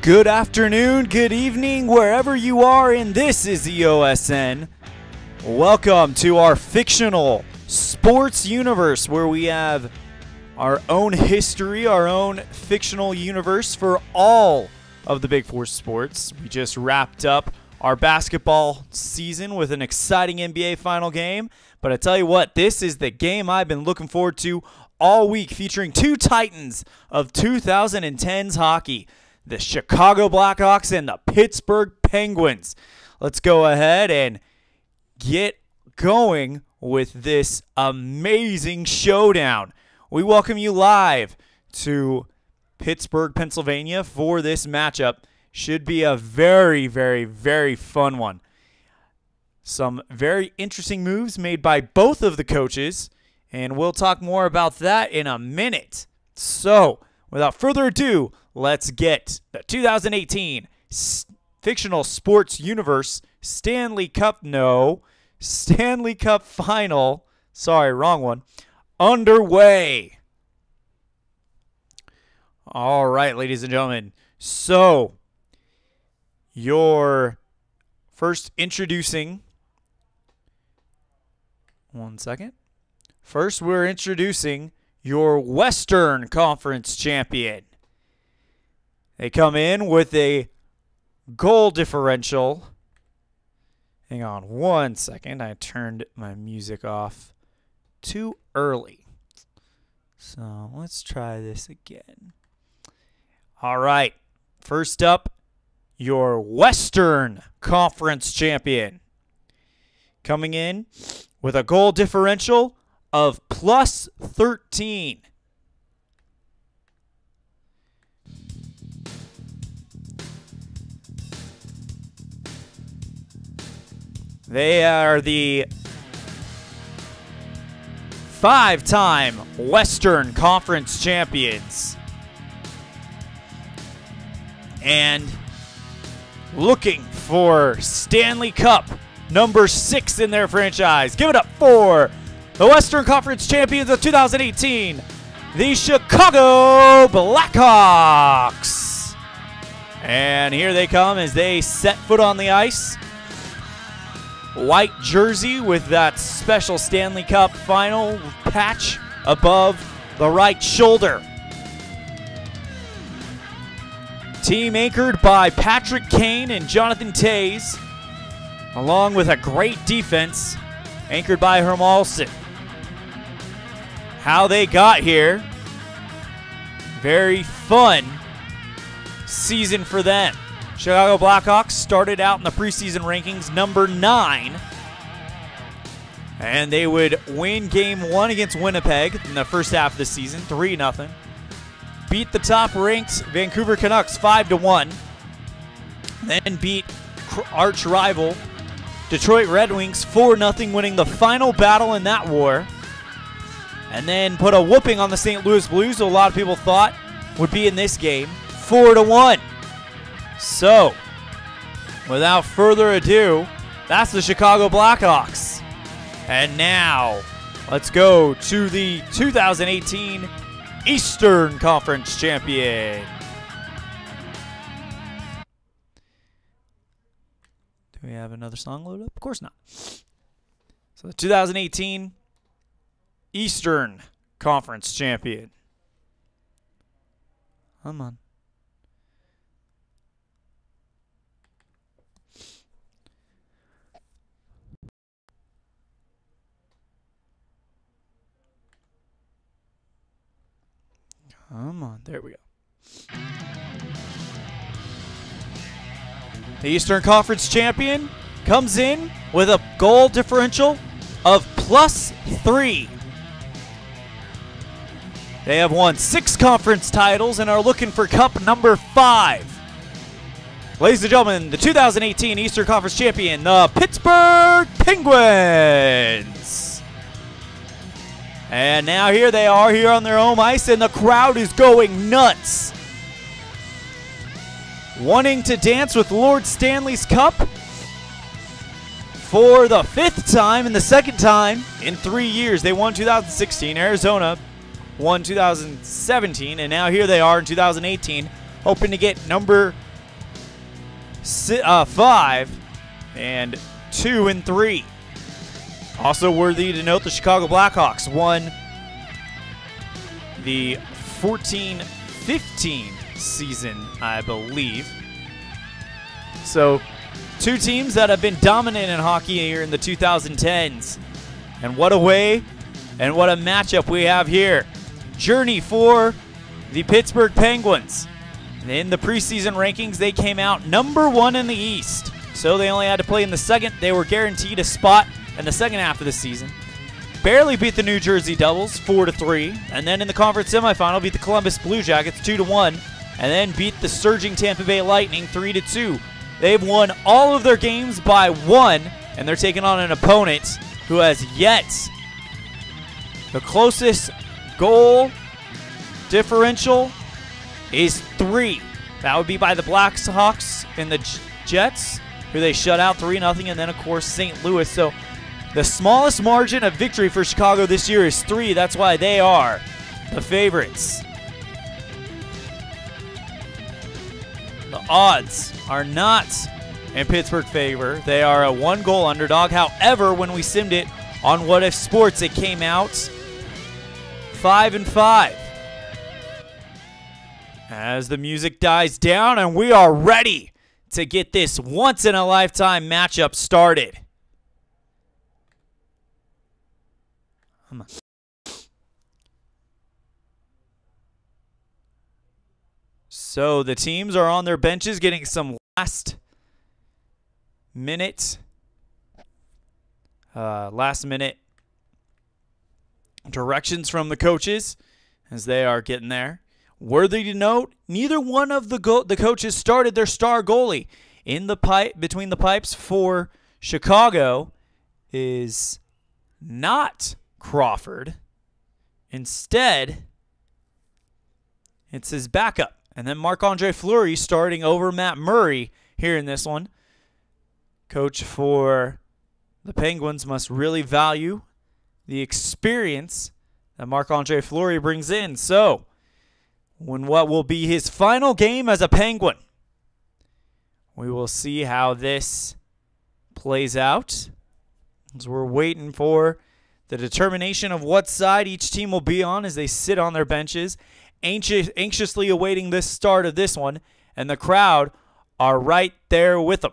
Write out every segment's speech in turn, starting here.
Good afternoon, good evening, wherever you are, and this is EOSN. Welcome to our fictional sports universe where we have our own history, our own fictional universe for all of the Big Four sports. We just wrapped up our basketball season with an exciting NBA final game, but I tell you what, this is the game I've been looking forward to all week, featuring two titans of 2010's hockey, the Chicago Blackhawks and the Pittsburgh Penguins. Let's go ahead and get going with this amazing showdown. We welcome you live to Pittsburgh, Pennsylvania for this matchup. Should be a very, very, very fun one. Some very interesting moves made by both of the coaches, and we'll talk more about that in a minute. So, without further ado, let's get the 2018 fictional sports universe Stanley Cup final, sorry, wrong one, underway. All right, ladies and gentlemen. So, your first introducing, First, we're introducing your Western Conference champion. They come in with a goal differential. Hang on one second. I turned my music off too early. So let's try this again. All right. First up, your Western Conference champion. Coming in with a goal differential of plus 13. They are the five-time Western Conference champions. And looking for Stanley Cup number 6 in their franchise. Give it up for the Western Conference champions of 2018, the Chicago Blackhawks. And here they come as they set foot on the ice. White jersey with that special Stanley Cup final patch above the right shoulder. Team anchored by Patrick Kane and Jonathan Tase, along with a great defense anchored by Malkin. How they got here, very fun season for them. Chicago Blackhawks started out in the preseason rankings number 9, and they would win game 1 against Winnipeg in the first half of the season, 3-0. Beat the top-ranked Vancouver Canucks 5-1, then beat arch rival Detroit Red Wings 4-0, winning the final battle in that war, and then put a whooping on the St. Louis Blues, who a lot of people thought would be in this game, 4-1. So, without further ado, that's the Chicago Blackhawks. And now, let's go to the 2018 Eastern Conference champion. Do we have another song loaded up? Of course not. So the 2018 Eastern Conference champion. Come on. Come on, there we go. The Eastern Conference champion comes in with a goal differential of plus 3. They have won 6 conference titles and are looking for cup number 5. Ladies and gentlemen, the 2018 Eastern Conference champion, the Pittsburgh Penguins. And now here they are here on their home ice, and the crowd is going nuts. Wanting to dance with Lord Stanley's Cup for the 5th time and the 2nd time in 3 years. They won 2016. Arizona won 2017, and now here they are in 2018, hoping to get number 5 and 2 and 3. Also worthy to note, the Chicago Blackhawks won the 14-15 season, I believe. So, two teams that have been dominant in hockey here in the 2010s. And what a way and what a matchup we have here. Journey for the Pittsburgh Penguins. In the preseason rankings, they came out number 1 in the East. So they only had to play in the second. They were guaranteed a spot in the second half of the season. Barely beat the New Jersey Devils 4-3. And then in the conference semifinal, beat the Columbus Blue Jackets 2-1. And then beat the surging Tampa Bay Lightning 3-2. They've won all of their games by 1. And they're taking on an opponent who has yet the closest goal differential is 3. That would be by the Blackhawks and the Jets, who they shut out 3-0, and then, of course, St. Louis. So the smallest margin of victory for Chicago this year is 3. That's why they are the favorites. The odds are not in Pittsburgh's favor. They are a 1-goal underdog. However, when we simmed it on What If Sports, it came out 5-5. As the music dies down, and we are ready to get this once-in-a-lifetime matchup started. Come on. So the teams are on their benches getting some last minute directions from the coaches as they are getting there. Worthy to note, neither one of the coaches started their star goalie. In the between the pipes for Chicago is not Crawford. Instead, it's his backup. And then Marc-Andre Fleury starting over Matt Murray here in this one. Coach for the Penguins must really value the experience that Marc-Andre Fleury brings in. So, when what will be his final game as a Penguin, we will see how this plays out. As we're waiting for the determination of what side each team will be on as they sit on their benches, anxiously awaiting this start of this one, and the crowd are right there with them.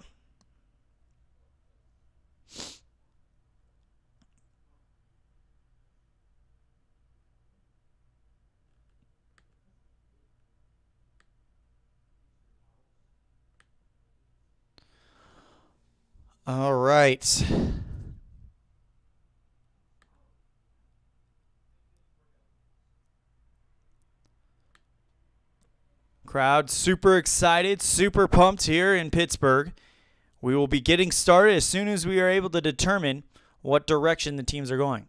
All right. Crowd super excited, super pumped here in Pittsburgh. We will be getting started as soon as we are able to determine what direction the teams are going.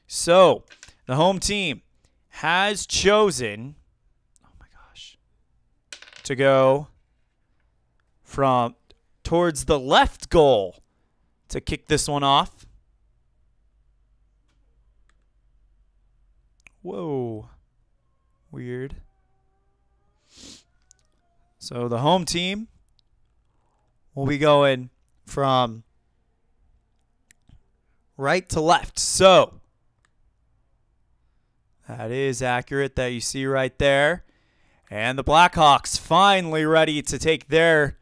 So, the home team has chosen, oh my gosh, to go from towards the left goal to kick this one off. Whoa. Weird. So the home team will be going from right to left. So that is accurate that you see right there. And the Blackhawks finally ready to take their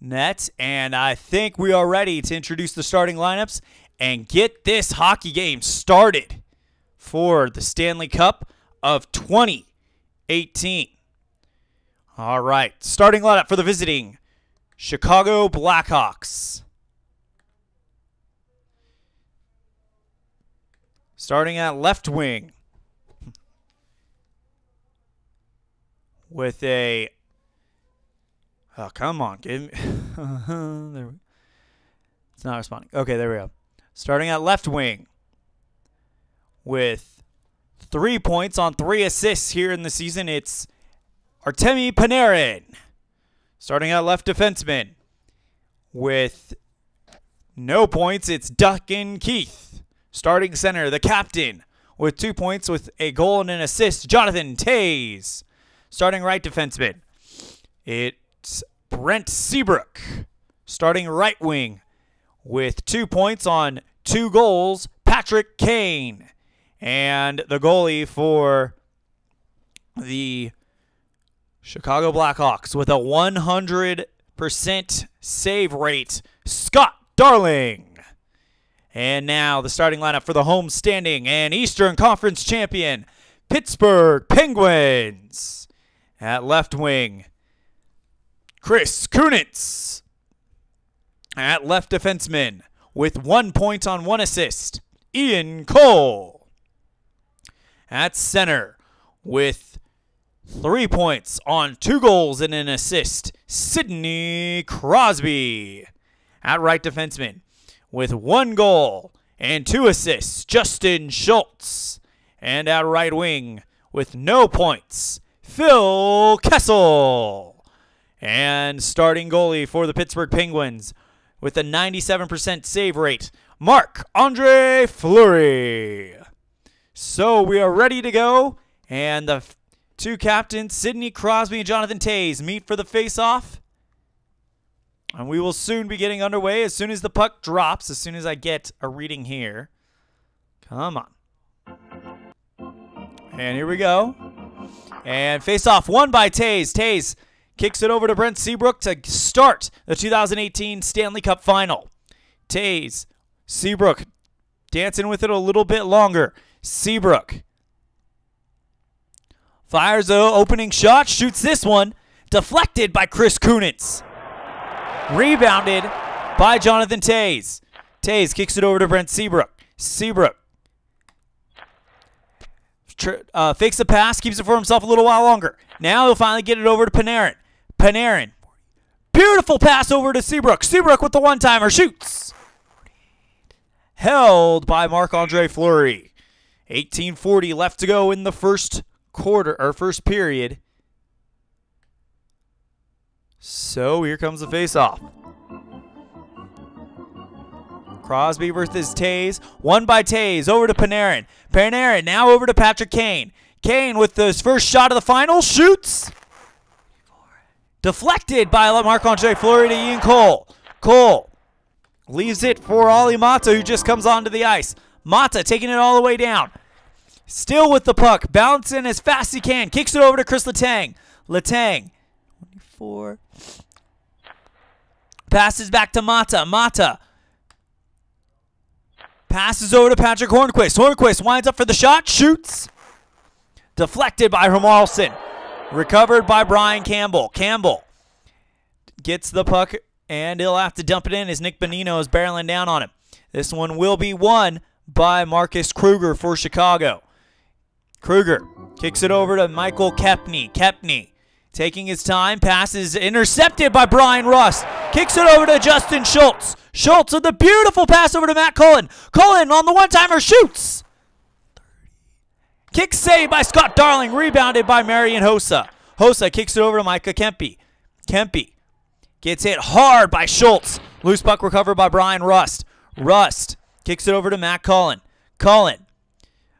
net. And I think we are ready to introduce the starting lineups and get this hockey game started for the Stanley Cup of 2018. All right, starting lineup for the visiting Chicago Blackhawks. Starting at left wing with a, oh, come on, give me, there we, it's not responding. Okay, there we go. Starting at left wing with 3 points on 3 assists here in the season, it's Artemi Panarin. Starting at left defenseman with no points, it's Duncan Keith. Starting center, the captain, with 2 points with a goal and an assist, Jonathan Tase. Starting right defenseman It's Brent Seabrook, starting right wing with 2 points on 2 goals, Patrick Kane. And the goalie for the Chicago Blackhawks with a 100% save rate, Scott Darling. And now the starting lineup for the home-standing and Eastern Conference champion, Pittsburgh Penguins. At left wing, Chris Kunitz. At left defenseman, with 1 point on 1 assist, Ian Cole. At center, with 3 points on 2 goals and an assist, Sidney Crosby. At right defenseman, with 1 goal and 2 assists, Justin Schultz. And at right wing, with no points, Phil Kessel. And starting goalie for the Pittsburgh Penguins, with a 97% save rate, Marc-Andre Fleury. So we are ready to go, and the 2 captains, Sidney Crosby and Jonathan Tase, meet for the face-off. And we will soon be getting underway as soon as the puck drops, as soon as I get a reading here. Come on. And here we go. And face-off won by Tase. Tase kicks it over to Brent Seabrook to start the 2018 Stanley Cup Final. Tase, Seabrook dancing with it a little bit longer. Seabrook fires the opening shot, shoots this one, deflected by Chris Kunitz. Rebounded by Jonathan Tase. Tase kicks it over to Brent Seabrook. Seabrook fakes the pass, keeps it for himself a little while longer. Now he'll finally get it over to Panarin. Panarin. Beautiful pass over to Seabrook. Seabrook with the one-timer. Shoots. Held by Marc-Andre Fleury. 18:40 left to go in the first quarter, or first period. So here comes the face-off. Crosby versus Tase. Won by Tase. Over to Panarin. Panarin now over to Patrick Kane. Kane with his first shot of the final. Shoots. Deflected by Marc-Andre Fleury to Ian Cole. Cole leaves it for Olli Mata, who just comes onto the ice. Mata taking it all the way down. Still with the puck. Bouncing as fast as he can. Kicks it over to Chris Letang. Letang. 24. Passes back to Mata. Mata. Passes over to Patrick Hornquist. Hornquist winds up for the shot. Shoots. Deflected by Romalson. Recovered by Brian Campbell. Campbell gets the puck, and he'll have to dump it in as Nick Bonino is barreling down on him. This one will be won by Marcus Kruger for Chicago. Kruger kicks it over to Michael Kepney. Kepney taking his time. Passes intercepted by Brian Rust. Kicks it over to Justin Schultz. Schultz with a beautiful pass over to Matt Cullen. Cullen on the one-timer. Shoots. Kick saved by Scott Darling. Rebounded by Marian Hossa. Hossa kicks it over to Micah Kempe. Kempe gets hit hard by Schultz. Loose puck recovered by Brian Rust. Rust kicks it over to Matt Cullen. Cullen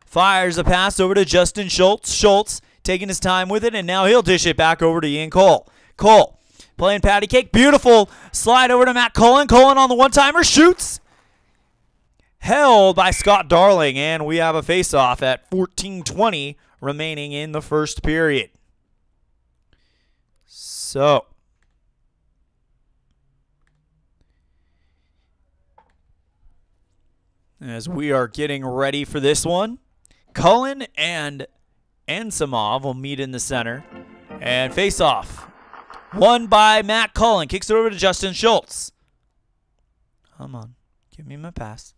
fires a pass over to Justin Schultz. Schultz taking his time with it, and now he'll dish it back over to Ian Cole. Cole playing patty cake. Beautiful slide over to Matt Cullen. Cullen on the one-timer. Shoots. Held by Scott Darling, and we have a face-off at 14:20 remaining in the first period. So, as we are getting ready for this one, Cullen and Ansimov will meet in the center, and face-off won by Matt Cullen. Kicks it over to Justin Schultz. Come on, give me my pass.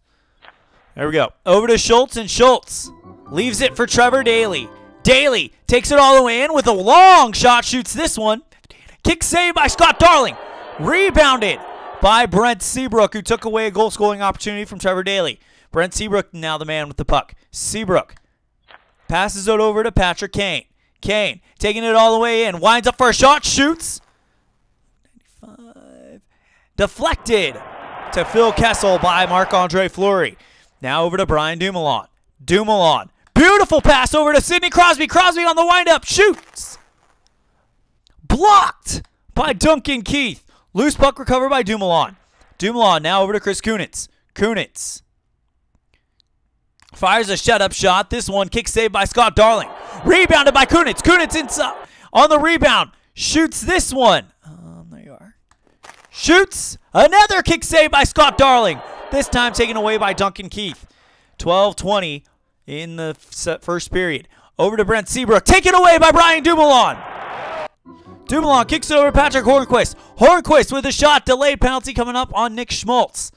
There we go. Over to Schultz, and Schultz leaves it for Trevor Daley. Daley takes it all the way in with a long shot, shoots this one. Kick saved by Scott Darling. Rebounded by Brent Seabrook, who took away a goal-scoring opportunity from Trevor Daley. Brent Seabrook now the man with the puck. Seabrook passes it over to Patrick Kane. Kane taking it all the way in. Winds up for a shot, shoots. 95. Deflected to Phil Kessel by Marc-Andre Fleury. Now over to Brian Dumoulin. Dumoulin. Beautiful pass over to Sidney Crosby. Crosby on the windup. Shoots. Blocked by Duncan Keith. Loose puck recovered by Dumoulin. Dumoulin now over to Chris Kunitz. Kunitz fires a shut-up shot. This one kick saved by Scott Darling. Rebounded by Kunitz. Kunitz inside on the rebound. Shoots this one. There you are. Shoots. Another kick saved by Scott Darling. This time taken away by Duncan Keith. 12-20 in the first period. Over to Brent Seabrook. Taken away by Brian Dumoulin. Dumoulin kicks it over to Patrick Hornquist. Hornquist with a shot. Delayed penalty coming up on Nick Schmaltz.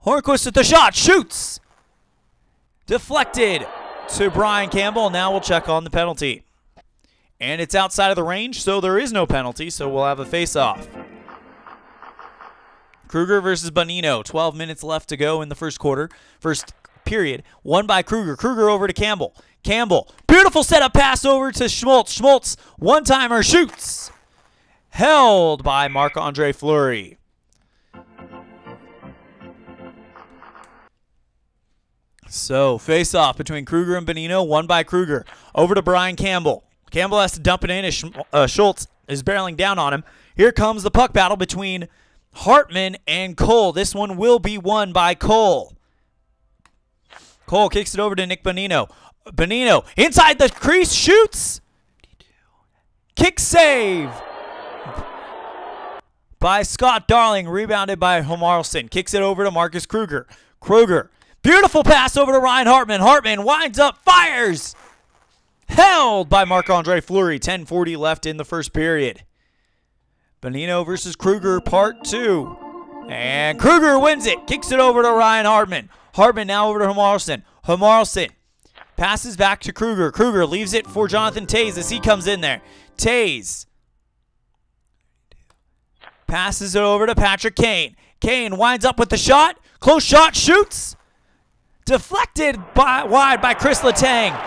Hornquist with the shot. Shoots. Deflected to Brian Campbell. Now we'll check on the penalty. And it's outside of the range, so there is no penalty, so we'll have a face-off. Kruger versus Bonino. 12 minutes left to go in the first period. Won by Kruger. Kruger over to Campbell. Campbell. Beautiful setup pass over to Schmaltz. Schmaltz, one-timer, shoots. Held by Marc-Andre Fleury. So, face-off between Kruger and Bonino. Won by Kruger. Over to Brian Campbell. Campbell has to dump it in as Schultz is barreling down on him. Here comes the puck battle between Hartman and Cole. This one will be won by Cole. Cole kicks it over to Nick Bonino. Bonino inside the crease, shoots. Kick save by Scott Darling, rebounded by Homarlson. Kicks it over to Marcus Kruger. Kruger, beautiful pass over to Ryan Hartman. Hartman winds up, fires. Held by Marc-Andre Fleury. 10:40 left in the first period. Bonino versus Kruger, part 2. And Kruger wins it. Kicks it over to Ryan Hartman. Hartman now over to Homarlson. Homarlson passes back to Kruger. Kruger leaves it for Jonathan Tase as he comes in there. Tase passes it over to Patrick Kane. Kane winds up with the shot. Close shot, shoots. Deflected wide by Chris Letang.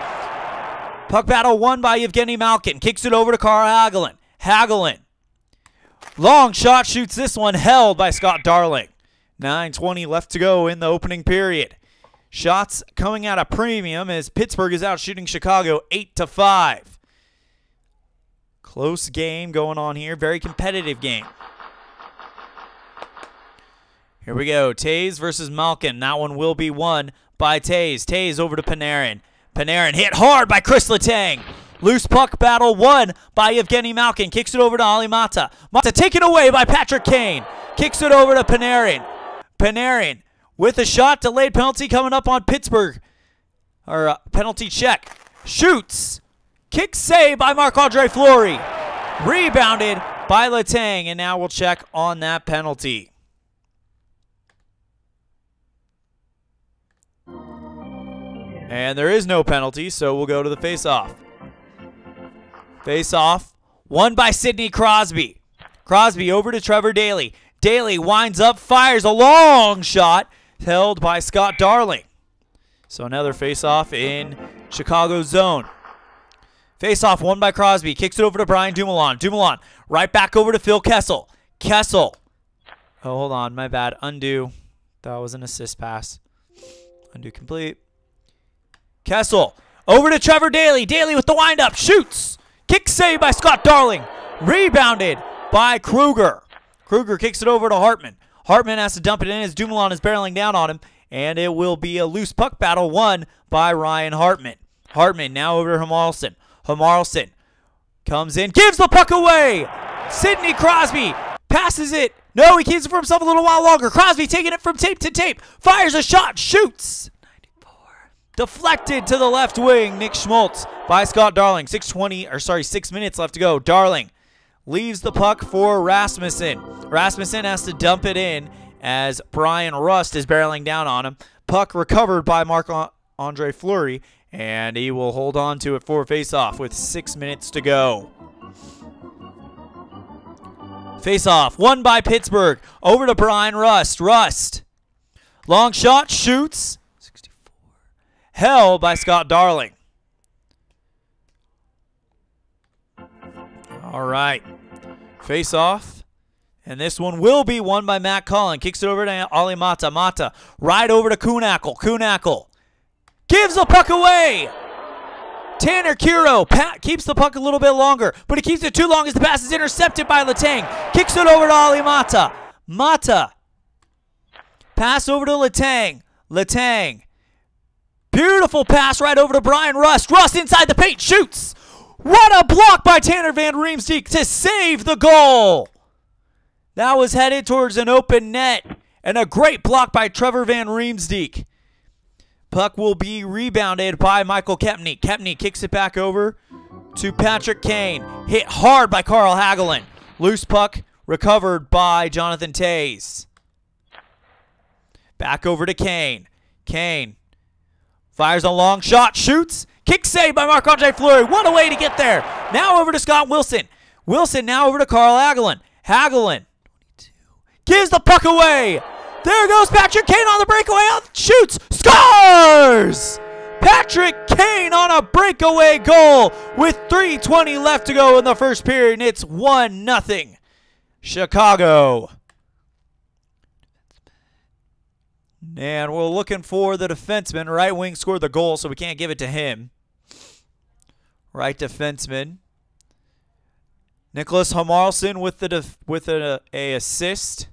Puck battle won by Evgeny Malkin. Kicks it over to Carl Hagelin. Hagelin. Long shot, shoots this one. Held by Scott Darling. 9:20 left to go in the opening period. Shots coming out of premium as Pittsburgh is out shooting Chicago 8-5. Close game going on here. Very competitive game. Here we go. Tase versus Malkin. That one will be won by Tase. Tase over to Panarin. Panarin hit hard by Chris Letang. Loose puck battle won by Evgeny Malkin. Kicks it over to Ali Mata. Mata taken away by Patrick Kane. Kicks it over to Panarin. Panarin with a shot. Delayed penalty coming up on Pittsburgh. Or penalty check. Shoots. Kick save by Marc-Andre Fleury. Rebounded by Letang. And now we'll check on that penalty. And there is no penalty, so we'll go to the face-off. Face-off, won by Sidney Crosby. Crosby over to Trevor Daley. Daley winds up, fires a long shot, held by Scott Darling. So another face-off in Chicago's zone. Face-off won by Crosby. Kicks it over to Brian Dumoulin. Dumoulin right back over to Phil Kessel. Kessel. Oh, hold on, my bad. Undo. That was an assist pass. Undo complete. Kessel over to Trevor Daley. Daley with the windup. Shoots. Kick save by Scott Darling. Rebounded by Kruger. Kruger kicks it over to Hartman. Hartman has to dump it in as Dumoulin is barreling down on him. And it will be a loose puck battle won by Ryan Hartman. Hartman now over to Homarlson. Homarlson comes in. Gives the puck away. Sidney Crosby passes it. No, he keeps it for himself a little while longer. Crosby taking it from tape to tape. Fires a shot. Shoots. Deflected to the left wing, Nick Schmaltz by Scott Darling. 6 minutes left to go. Darling leaves the puck for Rasmussen. Rasmussen has to dump it in as Brian Rust is barreling down on him. Puck recovered by Marc-Andre Fleury, and he will hold on to it for face-off with 6 minutes to go. Face-off, won by Pittsburgh. Over to Brian Rust. Rust. Long shot, shoots. Held by Scott Darling. All right. Face off. And this one will be won by Matt Cullen. Kicks it over to Ali Mata. Mata right over to Kuhnackel. Kuhnackel gives the puck away. Tanner Kiro keeps the puck a little bit longer, but he keeps it too long as the pass is intercepted by Letang. Kicks it over to Ali Mata. Mata. Pass over to Letang. Letang. Beautiful pass right over to Brian Rust. Rust inside the paint, shoots. What a block by Tanner Van Riemsdyk to save the goal. That was headed towards an open net, and a great block by Trevor Van Riemsdyk. Puck will be rebounded by Michael Kepney. Kepney kicks it back over to Patrick Kane. Hit hard by Carl Hagelin. Loose puck recovered by Jonathan Tase. Back over to Kane. Kane fires a long shot, shoots. Kick save by Marc-Andre Fleury. What a way to get there. Now over to Scott Wilson. Wilson now over to Carl Hagelin. Hagelin gives the puck away. There goes Patrick Kane on the breakaway. Shoots. Scores! Patrick Kane on a breakaway goal with 3:20 left to go in the first period, and it's 1-0 Chicago. And we're looking for the defenseman. Right wing scored the goal, so we can't give it to him. Right defenseman. Nicholas Homarlson with an assist.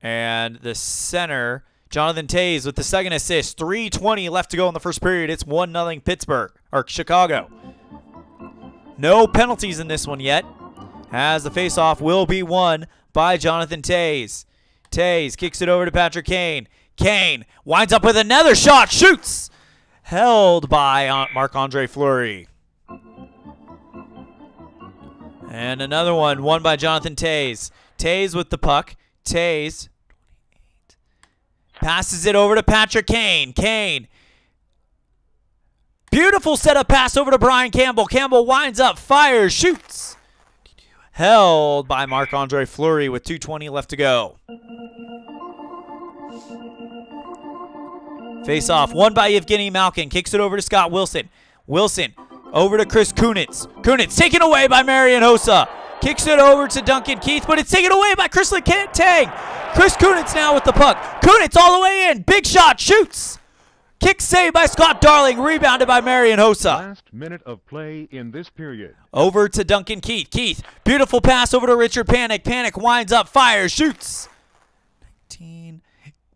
And the center, Jonathan Tase, with the second assist. 3:20 left to go in the first period. It's 1-0 Pittsburgh, or Chicago. No penalties in this one yet, as the faceoff will be won by Jonathan Tase. Tase kicks it over to Patrick Kane. Kane winds up with another shot, shoots. Held by Marc-Andre Fleury. And another one, won by Jonathan Tase. Tase with the puck. Tase passes it over to Patrick Kane. Kane. Beautiful setup pass over to Brian Campbell. Campbell winds up, fires, shoots. Held by Marc-Andre Fleury with 2:20 left to go. Face off, won by Evgeny Malkin. Kicks it over to Scott Wilson. Wilson over to Chris Kunitz. Kunitz taken away by Marian Hossa. Kicks it over to Duncan Keith, but it's taken away by Chris Letang. Chris Kunitz now with the puck. Kunitz all the way in. Big shot, shoots. Kick saved by Scott Darling, rebounded by Marian Hossa. Last minute of play in this period. Over to Duncan Keith. Keith, beautiful pass over to Richard Panik. Panik winds up, fires, shoots. 19.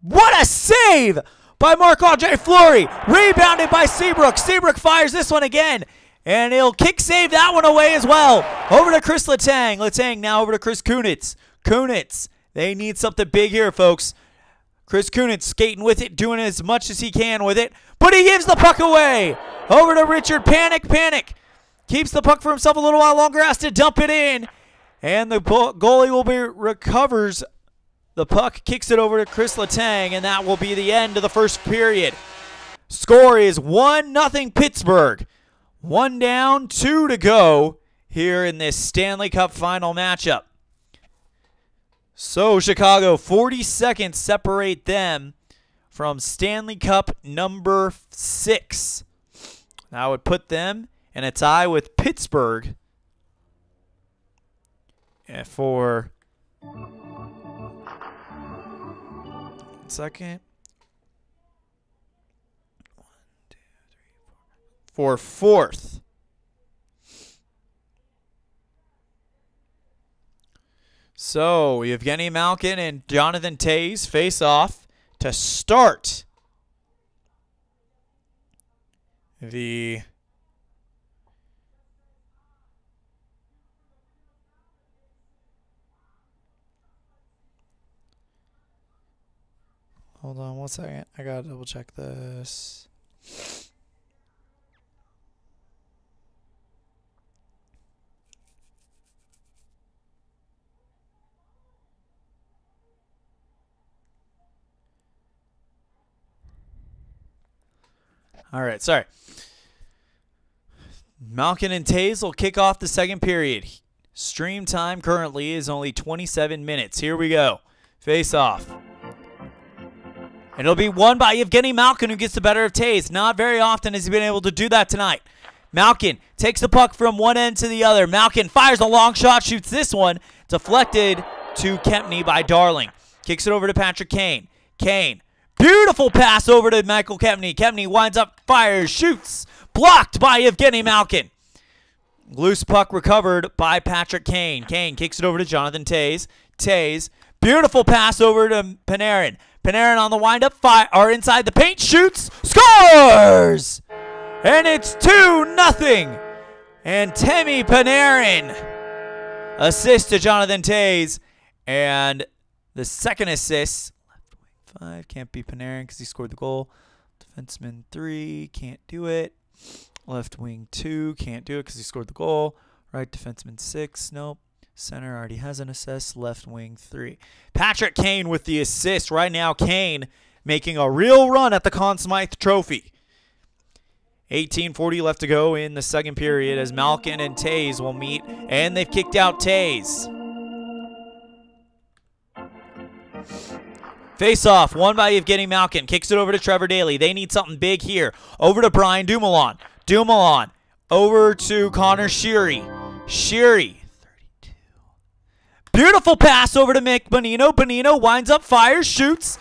What a save by Marc-Andre Fleury. Rebounded by Seabrook. Seabrook fires this one again. And he'll kick save that one away as well. Over to Chris Letang. Letang now over to Chris Kunitz. Kunitz. They need something big here, folks. Chris Kunitz skating with it, doing as much as he can with it. But he gives the puck away. Over to Richard Panik. Panik keeps the puck for himself a little while longer. Has to dump it in. And the goalie will be recovers the puck. Kicks it over to Chris Letang. And that will be the end of the first period. Score is 1-0 Pittsburgh. 1 down, 2 to go here in this Stanley Cup final matchup. So Chicago, 40 seconds separate them from Stanley Cup number 6. That would put them in a tie with Pittsburgh for second. 1, 2, 3, 4. For fourth. So Evgeny Malkin and Jonathan Tase face off to start the hold on 1 second. I gotta double check this. All right, sorry. Malkin and Tase will kick off the second period. Stream time currently is only 27 minutes. Here we go. Face off. And it'll be won by Evgeny Malkin, who gets the better of Tase. Not very often has he been able to do that tonight. Malkin takes the puck from one end to the other. Malkin fires a long shot, shoots this one. Deflected to Kempney by Darling. Kicks it over to Patrick Kane. Kane. Beautiful pass over to Michael Kempny. Kempny winds up, fires, shoots. Blocked by Evgeny Malkin. Loose puck recovered by Patrick Kane. Kane kicks it over to Jonathan Tase. Tase, beautiful pass over to Panarin. Panarin on the windup, inside the paint, shoots, scores! And it's 2-0. And Temi Panarin assist to Jonathan Tase. And the second assist, left wing 5, can't be Panarin because he scored the goal. Defenseman 3, can't do it. Left wing 2, can't do it because he scored the goal. Right defenseman 6, nope. Center already has an assist. Left wing 3. Patrick Kane with the assist. Right now, Kane making a real run at the Conn Smythe Trophy. 18:40 left to go in the second period as Malkin and Tase will meet, and they've kicked out Tase. Face-off, won by Evgeny Malkin. Kicks it over to Trevor Daley. They need something big here. Over to Brian Dumoulin. Dumoulin over to Connor Sheary. Sheary, 32. Beautiful pass over to Mick Bonino. Bonino winds up, fires, shoots.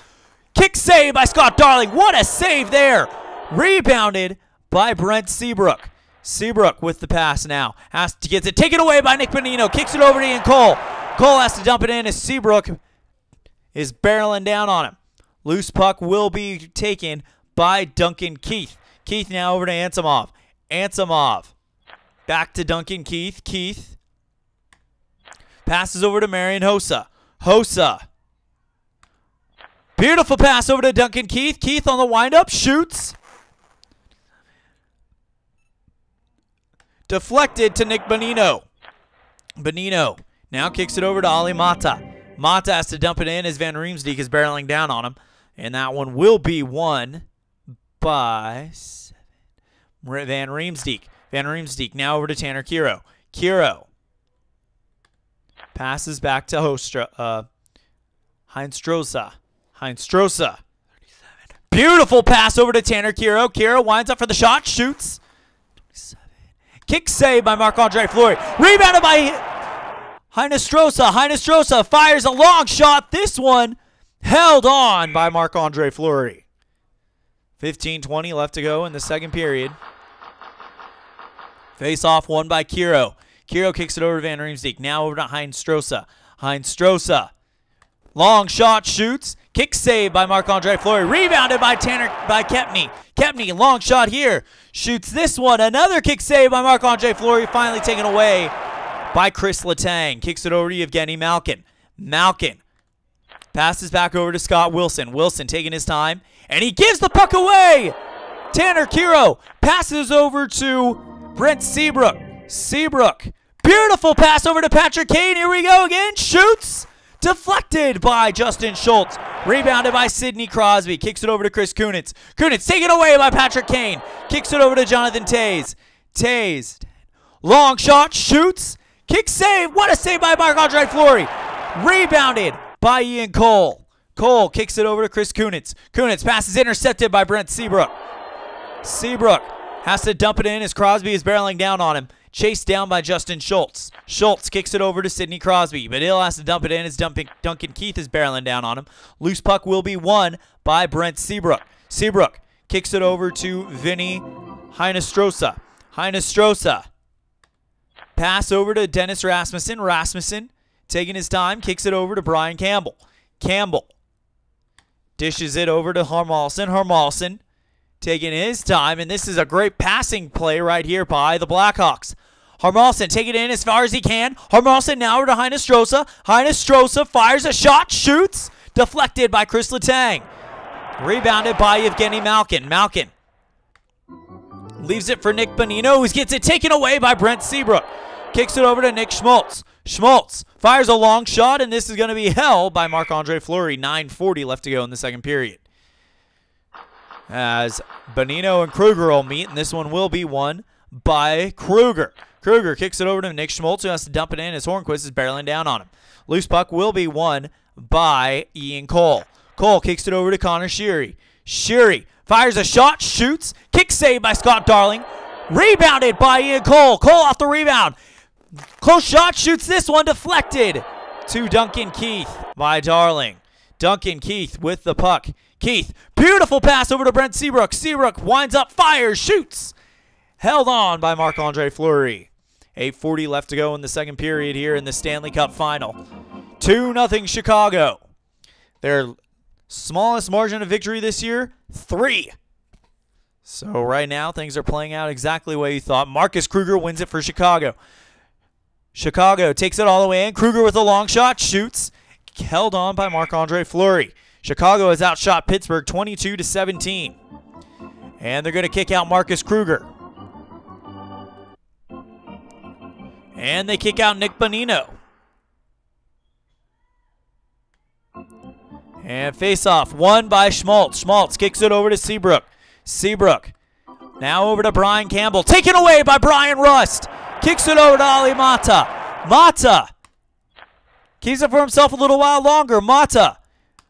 Kick save by Scott Darling. What a save there. Rebounded by Brent Seabrook. Seabrook with the pass now. Has to get it taken away by Nick Bonino. Kicks it over to Ian Cole. Cole has to dump it in as Seabrook is barreling down on him. Loose puck will be taken by Duncan Keith. Keith now over to Ansimov. Ansimov. Back to Duncan Keith. Keith. Passes over to Marian Hossa. Hossa. Beautiful pass over to Duncan Keith. Keith on the windup. Shoots. Deflected to Nick Bonino. Bonino now kicks it over to Ali Mata. Mata has to dump it in as Van Riemsdyk is barreling down on him. And that one will be won by Van Riemsdyk. Van Riemsdyk now over to Tanner Kiro. Kiro passes back to Heinz-Strosa. Heinz-Strosa. Beautiful pass over to Tanner Kiro. Kiro winds up for the shot. Shoots. Kick save by Marc-Andre Fleury. Rebounded by Heinz-Strosa. Heinz-Strosa fires a long shot. This one held on by Marc-Andre Fleury. 15:20 left to go in the second period. Face-off won by Kiro. Kiro kicks it over to Van Riemsdyk. Now over to Heinz-Strosa. Heinz-Strosa. Long shot, shoots. Kick save by Marc-Andre Fleury. Rebounded by Kempny. Kempny, long shot here. Shoots this one. Another kick save by Marc-Andre Fleury. Finally taken away by Chris Letang. Kicks it over to Evgeny Malkin. Malkin passes back over to Scott Wilson. Wilson taking his time. And he gives the puck away. Tanner Kiro passes over to Brent Seabrook. Seabrook. Beautiful pass over to Patrick Kane. Here we go again. Shoots. Deflected by Justin Schultz. Rebounded by Sidney Crosby. Kicks it over to Chris Kunitz. Kunitz taken away by Patrick Kane. Kicks it over to Jonathan Tase. Tase. Long shot. Shoots. Kick save. What a save by Marc-Andre Fleury. Rebounded by Ian Cole. Cole kicks it over to Chris Kunitz. Kunitz passes intercepted by Brent Seabrook. Seabrook has to dump it in as Crosby is barreling down on him. Chased down by Justin Schultz. Schultz kicks it over to Sidney Crosby, but he'll has to dump it in as Duncan Keith is barreling down on him. Loose puck will be won by Brent Seabrook. Seabrook kicks it over to Vinny Heinz-Strosa. Heinz-Strosa. Pass over to Dennis Rasmussen. Rasmussen taking his time, kicks it over to Brian Campbell. Campbell dishes it over to Hermalson. Hermalson taking his time, and this is a great passing play right here by the Blackhawks. Hermalson taking it in as far as he can. Hermalson now over to Heinz-Strosa. Heinz-Strosa fires a shot, shoots. Deflected by Chris Letang. Rebounded by Evgeny Malkin. Malkin leaves it for Nick Bonino, who gets it taken away by Brent Seabrook. Kicks it over to Nick Schmaltz. Schmaltz fires a long shot, and this is going to be held by Marc-Andre Fleury. 9:40 left to go in the second period. As Bonino and Kruger will meet, and this one will be won by Kruger. Kruger kicks it over to Nick Schmaltz, who has to dump it in as Hornquist is barreling down on him. Loose puck will be won by Ian Cole. Cole kicks it over to Connor Sheary. Sheary fires a shot, shoots, kick save by Scott Darling. Rebounded by Ian Cole. Cole off the rebound. Close shot, shoots this one, deflected to Duncan Keith by Darling. Duncan Keith with the puck. Keith, beautiful pass over to Brent Seabrook. Seabrook winds up, fires, shoots. Held on by Marc-Andre Fleury. 8:40 left to go in the second period here in the Stanley Cup final. 2-0 Chicago. Their smallest margin of victory this year, 3. So right now things are playing out exactly the way you thought. Marcus Kruger wins it for Chicago. Chicago takes it all the way in. Kruger with a long shot, shoots. Held on by Marc-Andre Fleury. Chicago has outshot Pittsburgh 22-17. And they're going to kick out Marcus Kruger. And they kick out Nick Bonino. And face-off, won by Schmaltz. Schmaltz kicks it over to Seabrook. Seabrook now over to Brian Campbell. Taken away by Brian Rust. Kicks it over to Ali Mata. Mata keeps it for himself a little while longer. Mata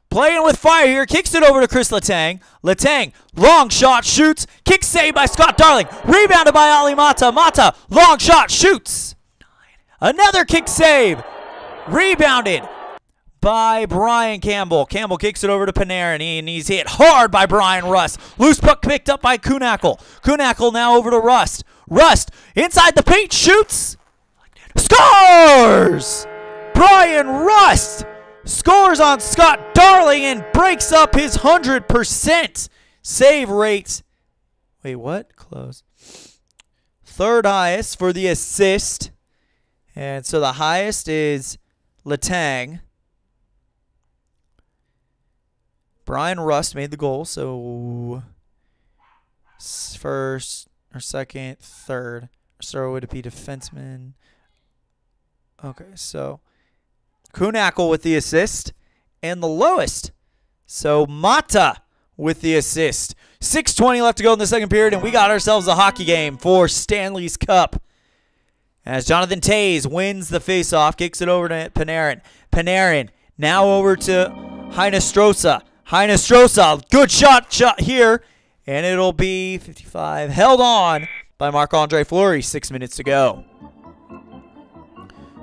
playing with fire here. Kicks it over to Chris Letang. Letang, long shot, shoots. Kick save by Scott Darling. Rebounded by Ali Mata. Mata, long shot, shoots. Another kick save. Rebounded by Brian Campbell. Campbell kicks it over to Panarin, and he's hit hard by Brian Rust. Loose puck picked up by Kuhnhackl. Kuhnhackl now over to Rust. Rust inside the paint, shoots. Scores! Brian Rust scores on Scott Darling and breaks up his 100% save rate. Wait, what? Close. Third highest for the assist. And so the highest is Letang. Brian Rust made the goal, so first or second, third. So would it be defenseman? Okay, so Kuhnhackl with the assist and the lowest. So Mata with the assist. 6:20 left to go in the second period, and we got ourselves a hockey game for Stanley's Cup. As Jonathan Tase wins the faceoff, kicks it over to Panarin. Panarin now over to Heinestrosa. Heinestrosa, good shot here, and it'll be 55. Held on by Marc-Andre Fleury. 6 minutes to go.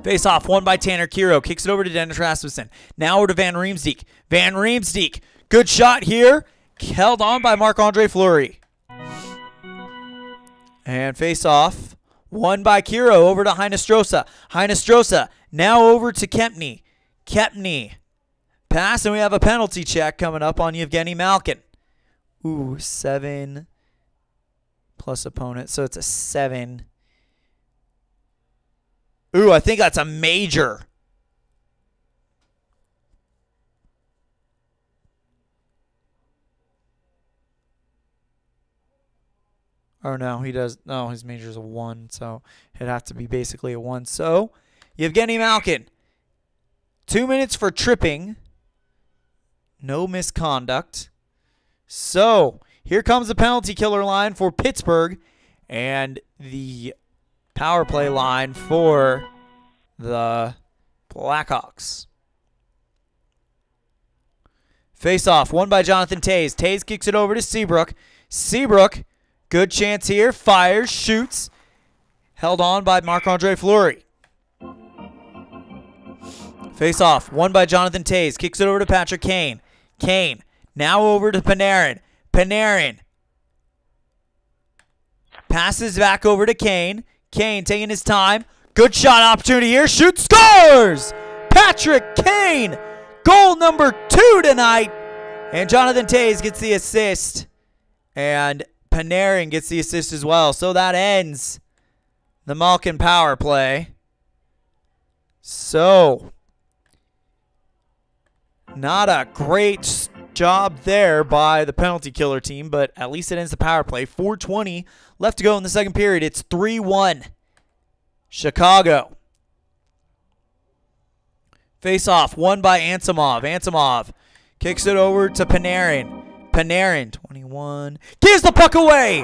Face-off won by Tanner Kiro. Kicks it over to Dennis Rasmussen. Now over to Van Riemsdyk. Van Riemsdyk, good shot here. Held on by Marc-Andre Fleury. And face-off won by Kiro over to Heinestrosa. Heinestrosa now over to Kempny. Kempny. Pass, and we have a penalty check coming up on Evgeny Malkin. Ooh, 7 plus opponent, so it's a 7. Ooh, I think that's a major. Oh, no, he does. No, his major is a 1, so it'd have to be basically a 1. So, Evgeny Malkin, 2 minutes for tripping. No misconduct. So, here comes the penalty killer line for Pittsburgh and the power play line for the Blackhawks. Face-off, won by Jonathan Tase. Tase kicks it over to Seabrook. Seabrook, good chance here. Fires, shoots. Held on by Marc-Andre Fleury. Face-off, won by Jonathan Tase. Kicks it over to Patrick Kane. Kane, now over to Panarin. Panarin passes back over to Kane. Kane taking his time. Good shot opportunity here. Shoots, scores! Patrick Kane, goal number 2 tonight. And Jonathan Tase gets the assist. And Panarin gets the assist as well. So that ends the Malkin power play. So, not a great job there by the penalty killer team, but at least it ends the power play. 4:20 left to go in the second period. It's 3-1 Chicago. Face-off, won by Ansimov. Ansimov kicks it over to Panarin. Panarin, 21, gives the puck away.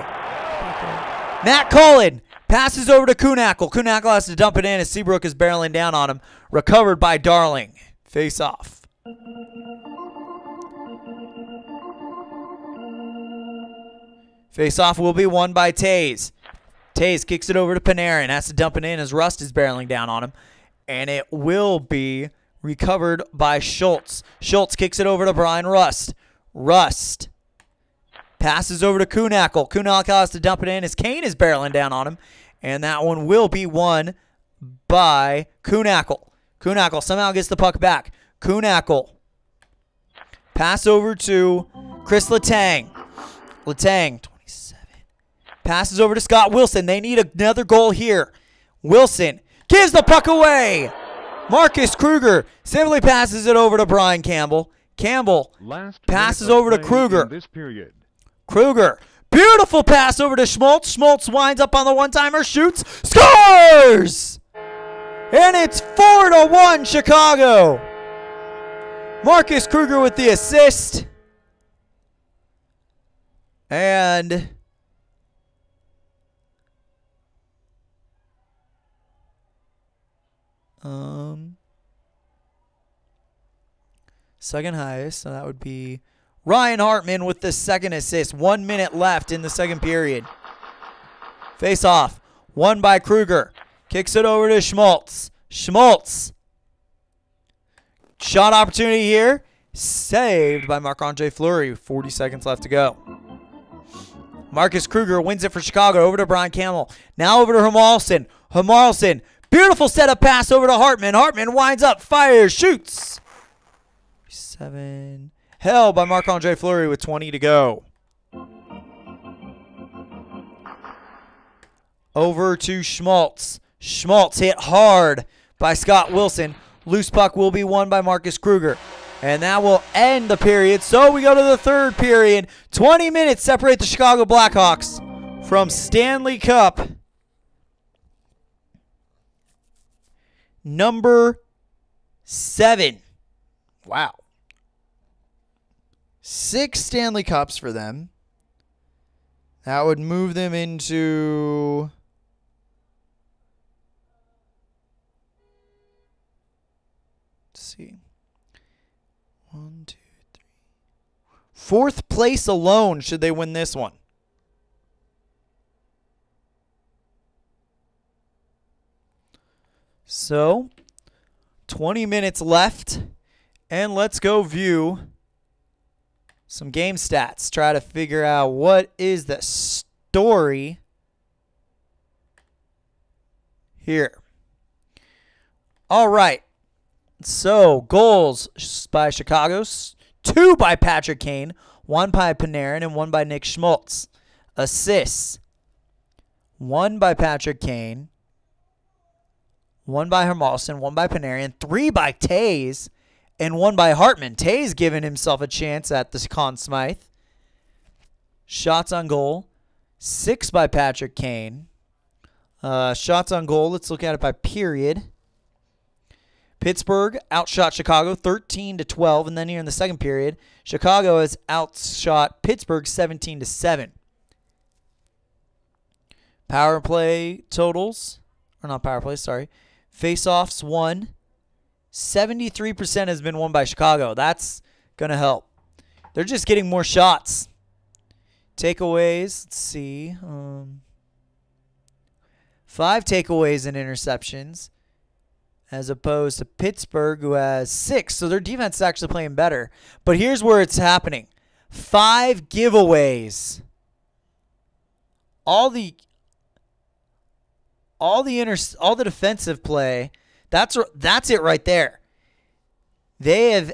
Matt Cullen passes over to Kuhnhackl. Kuhnhackl has to dump it in as Seabrook is barreling down on him. Recovered by Darling. Face-off. Face-off will be won by Tase. Tase kicks it over to Panarin. Has to dump it in as Rust is barreling down on him. And it will be Recovered by Schultz. Schultz kicks it over to Brian Rust. Rust passes over to Kuhnackel. Kuhnackel has to dump it in as Kane is barreling down on him. And that one will be won by Kuhnackel. Kuhnackel somehow gets the puck back. Kuhnackel. Pass over to Chris Letang. Letang, 27. Passes over to Scott Wilson. They need another goal here. Wilson gives the puck away. Marcus Kruger simply passes it over to Brian Campbell. Campbell passes over to Kruger. Kruger, beautiful pass over to Schmaltz. Schmaltz winds up on the one-timer, shoots, scores! And it's 4-1 Chicago. Marcus Kruger with the assist. And second highest, so that would be Ryan Hartman with the second assist. 1 minute left in the second period. Face off, won by Kruger. Kicks it over to Schmaltz. Schmaltz. Shot opportunity here. Saved by Marc-Andre Fleury. 40 seconds left to go. Marcus Kruger wins it for Chicago. Over to Brian Campbell. Now over to Hermalson. Hermalson. Beautiful setup pass over to Hartman. Hartman winds up, fires, shoots. 7. Held by Marc-Andre Fleury with 20 to go. Over to Schmaltz. Schmaltz hit hard by Scott Wilson. Loose puck will be won by Marcus Kruger. And that will end the period. So we go to the third period. 20 minutes separate the Chicago Blackhawks from Stanley Cup number 7. Wow. 6 Stanley Cups for them. That would move them into... Let's see. 1, 2, 3. 4th place alone should they win this one. So, 20 minutes left. And let's go view some game stats. Try to figure out what is the story here. All right. So, goals by Chicago. 2 by Patrick Kane. 1 by Panarin and 1 by Nick Schmaltz. Assists. 1 by Patrick Kane. 1 by Hermalson. 1 by Panarin. 3 by Tase. And 1 by Hartman. Tase giving himself a chance at the Conn Smythe. Shots on goal. 6 by Patrick Kane. Shots on goal. Let's look at it by period. Pittsburgh outshot Chicago 13-12. And then here in the second period, Chicago has outshot Pittsburgh 17-7. Power play totals. Or not power play, sorry. Face-offs won. 73% has been won by Chicago. That's going to help. They're just getting more shots. Takeaways, let's see. 5 takeaways and interceptions as opposed to Pittsburgh, who has 6. So their defense is actually playing better. But here's where it's happening. 5 giveaways. All the defensive play, that's it right there. They have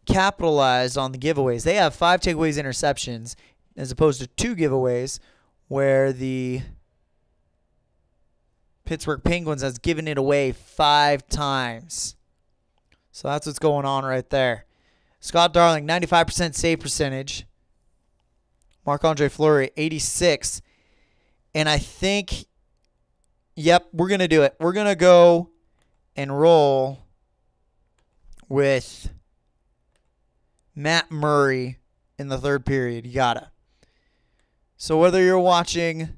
capitalized on the giveaways. They have 5 takeaways, interceptions, as opposed to 2 giveaways, where the Pittsburgh Penguins has given it away 5 times. So that's what's going on right there. Scott Darling, 95% save percentage. Marc-Andre Fleury, 86. And I think, yep, we're going to do it. We're going to go and roll with Matt Murray in the third period. You got to. So whether you're watching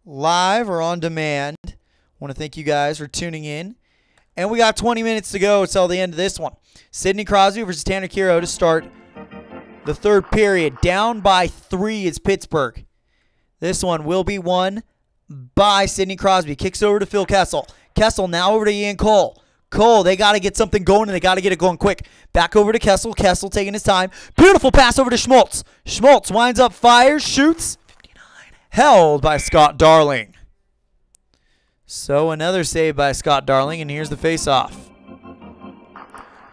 live or on demand, I want to thank you guys for tuning in. And we got 20 minutes to go until the end of this one. Sidney Crosby versus Tanner Kiro to start the third period. Down by 3 is Pittsburgh. This one will be won by Sidney Crosby. Kicks over to Phil Kessel. Kessel now over to Ian Cole. Cole, they got to get something going, and they got to get it going quick. Back over to Kessel. Kessel taking his time. Beautiful pass over to Schmaltz. Schmaltz winds up, fires, shoots. 59. Held by Scott Darling. So another save by Scott Darling, and here's the faceoff.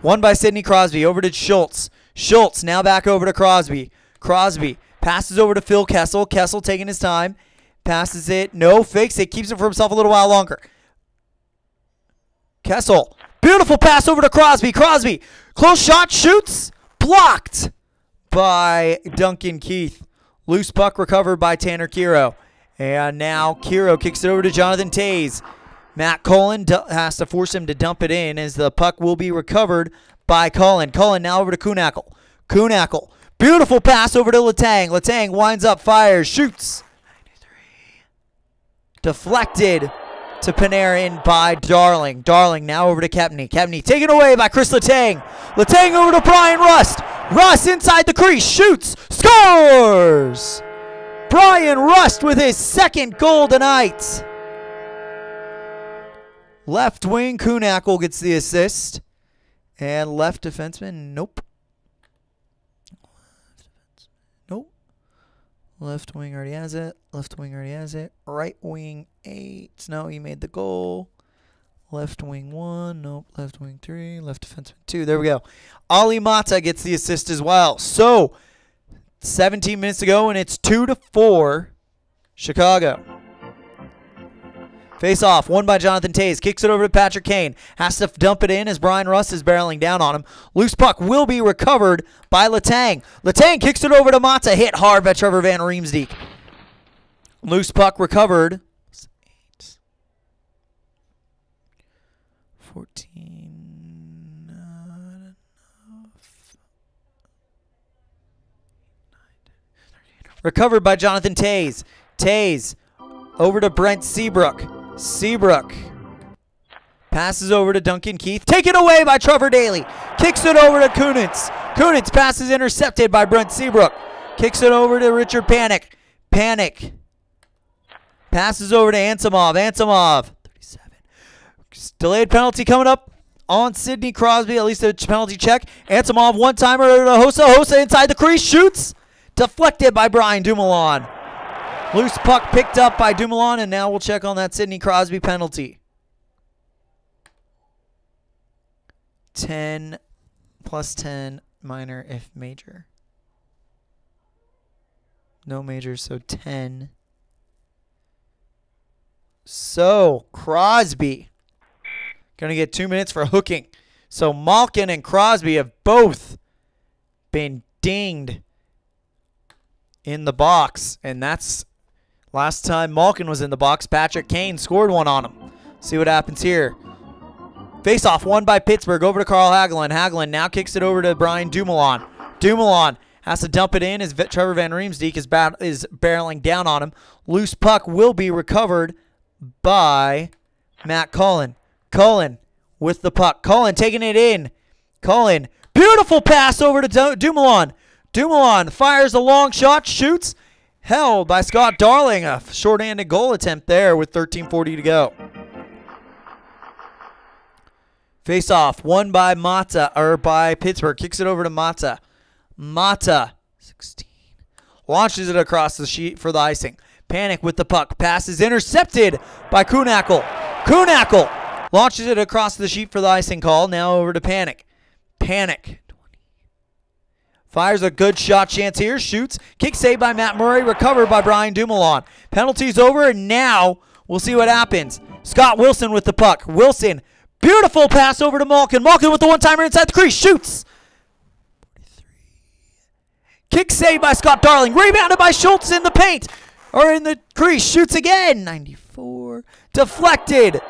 Won by Sidney Crosby. Over to Schultz. Schultz now back over to Crosby. Crosby passes over to Phil Kessel. Kessel taking his time. Passes it. No, fakes it. Keeps it for himself a little while longer. Kessel. Beautiful pass over to Crosby. Crosby. Close shot. Shoots. Blocked by Duncan Keith. Loose puck recovered by Tanner Kiro. And now Kiro kicks it over to Jonathan Tase. Matt Cullen has to force him to dump it in as the puck will be recovered by Cullen. Cullen now over to Kuhnackel. Kuhnackel. Beautiful pass over to Letang. Letang winds up, fires, shoots. 93. Deflected to Panarin by Darling. Darling now over to Kepney. Kepney taken away by Chris Letang. Letang over to Brian Rust. Rust inside the crease, shoots, scores! Brian Rust with his second goal tonight. Left wing, Kuhnackel gets the assist. And left defenseman, nope. Nope. Left wing already has it. Left wing already has it. Right wing 8. No, he made the goal. Left wing 1. Nope. Left wing 3. Left defenseman 2. There we go. Ali Mata gets the assist as well. So, 17 minutes to go, and it's 2-4 Chicago. Face off, won by Jonathan Tase. Kicks it over to Patrick Kane. Has to dump it in as Brian Rust is barreling down on him. Loose puck will be recovered by Letang. Letang kicks it over to Mata. Hit hard by Trevor Van Riemsdyk. Loose puck recovered. 14. Not enough. Recovered by Jonathan Tase. Tase over to Brent Seabrook. Seabrook passes over to Duncan Keith. Taken away by Trevor Daley. Kicks it over to Kunitz. Kunitz passes intercepted by Brent Seabrook. Kicks it over to Richard Panik. Panik passes over to Ansimov. Ansimov. 37. Delayed penalty coming up on Sidney Crosby. At least a penalty check. Ansimov one-timer to Hossa. Hossa inside the crease. Shoots. Deflected by Brian Dumoulin. Loose puck picked up by Dumoulin, and now we'll check on that Sidney Crosby penalty. 10 plus 10 minor if major. No major, so 10. So, Crosby going to get 2 minutes for hooking. So, Malkin and Crosby have both been dinged in the box, and that's last time Malkin was in the box. Patrick Kane scored one on him. See what happens here. Face-off won by Pittsburgh over to Carl Hagelin. Hagelin now kicks it over to Brian Dumoulin. Dumoulin has to dump it in as Trevor Van Riemsdyk is barreling down on him. Loose puck will be recovered by Matt Cullen. Cullen with the puck. Cullen taking it in. Cullen, beautiful pass over to Dumoulin. Dumoulin fires a long shot, shoots. Held by Scott Darling. A short-handed goal attempt there with 13:40 to go. Face-off won by Mata, or by Pittsburgh. Kicks it over to Mata. Mata, 16. Launches it across the sheet for the icing. Panik with the puck. Pass is intercepted by Kuhnackel. Kuhnackel launches it across the sheet for the icing call. Now over to Panik. Panik. Fires a good shot chance here. Shoots. Kick save by Matt Murray. Recovered by Brian Dumoulin. Penalty's over, and now we'll see what happens. Scott Wilson with the puck. Wilson. Beautiful pass over to Malkin. Malkin with the one-timer inside the crease. Shoots. 43. Kick save by Scott Darling. Rebounded by Schultz in the paint. Or in the crease. Shoots again. 94. Deflected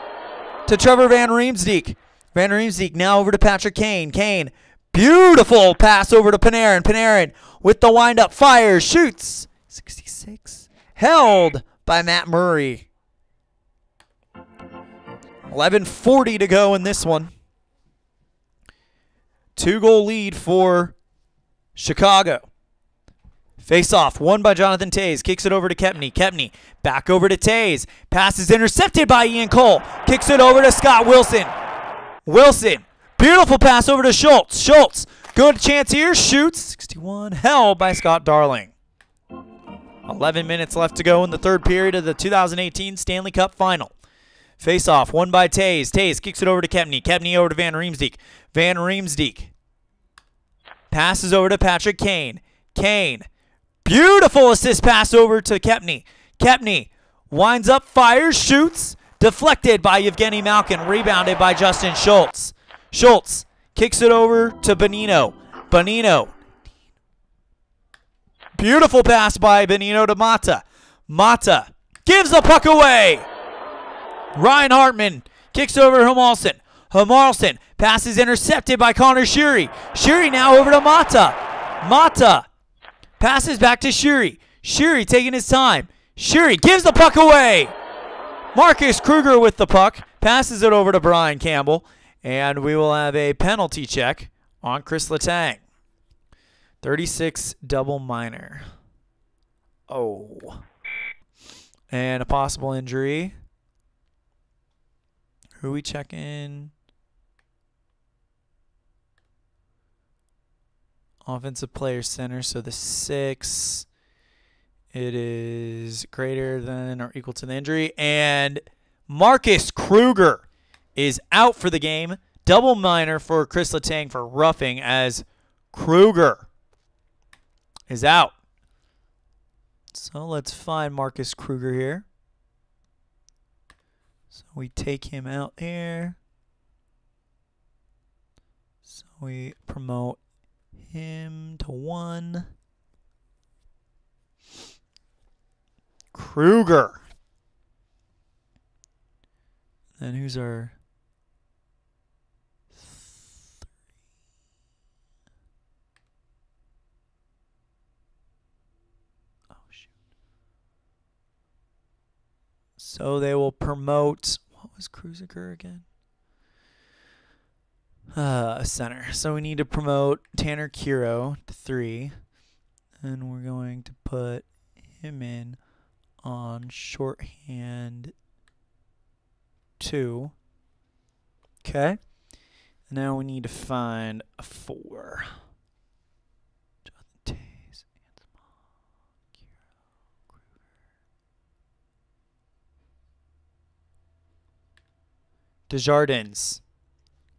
to Trevor Van Riemsdyk. Van Riemsdyk now over to Patrick Kane. Kane. Beautiful pass over to Panarin. Panarin with the windup. Fires. Shoots. 66. Held by Matt Murray. 11:40 to go in this one. 2-goal lead for Chicago. Face-off won by Jonathan Tase. Kicks it over to Kepney. Kepney back over to Tase. Pass is intercepted by Ian Cole. Kicks it over to Scott Wilson. Wilson. Beautiful pass over to Schultz. Schultz. Good chance here. Shoots. 61. Held by Scott Darling. 11 minutes left to go in the third period of the 2018 Stanley Cup Final. Face-off, won by Tase. Tase kicks it over to Kepney. Kepney over to Van Riemsdyk. Van Riemsdyk passes over to Patrick Kane. Kane. Beautiful assist pass over to Kepney. Kepney winds up, fires, shoots. Deflected by Evgeny Malkin. Rebounded by Justin Schultz. Schultz kicks it over to Bonino. Bonino. Beautiful pass by Bonino to Mata. Mata gives the puck away. Ryan Hartman kicks over to Hamalson. Hamalson passes intercepted by Connor Sheary. Sheary now over to Mata. Mata passes back to Sheary. Sheary taking his time. Sheary gives the puck away. Marcus Kruger with the puck. Passes it over to Brian Campbell. And we will have a penalty check on Chris Letang. 36 double minor. Oh. And a possible injury. Who are we checking? Offensive player center. So the 6. It is greater than or equal to the injury. And Marcus Kruger is out for the game. Double minor for Chris Letang for roughing as Kruger is out. So let's find Marcus Kruger here. So we take him out here. So we promote him to 1. Kruger. Then who's our 3? Oh, shoot. So they will promote, what was Kruger again? A center. So we need to promote Tanner Kiro to 3. And we're going to put him in on shorthand 2. Okay. Now we need to find a 4. Jonathan Tase, Desjardins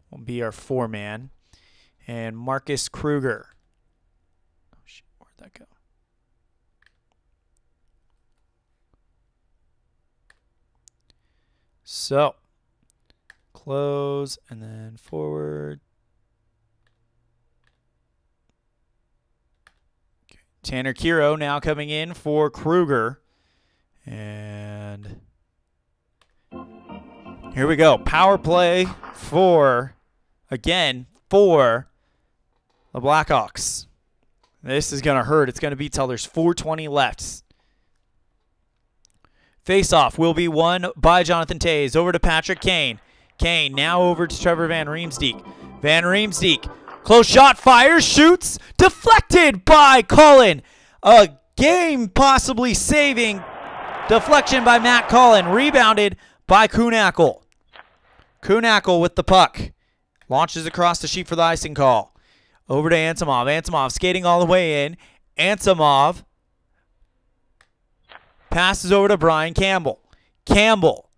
will be our 4-man. And Marcus Kruger. Oh, shit. Where'd that go? So, close and then forward. Okay. Tanner Kiro now coming in for Kruger. And here we go. Power play for the Blackhawks. This is going to hurt. It's going to be till there's 4:20 left. Face-off will be won by Jonathan Tase. Over to Patrick Kane. Kane now over to Trevor Van Riemsdyk. Van Riemsdyk. Close shot, fires, shoots. Deflected by Cullen. A game possibly saving deflection by Matt Cullen. Rebounded by Kuhnackel. Kuhnackel with the puck. Launches across the sheet for the icing call. Over to Ansimov. Ansimov skating all the way in. Ansimov passes over to Brian Campbell. Campbell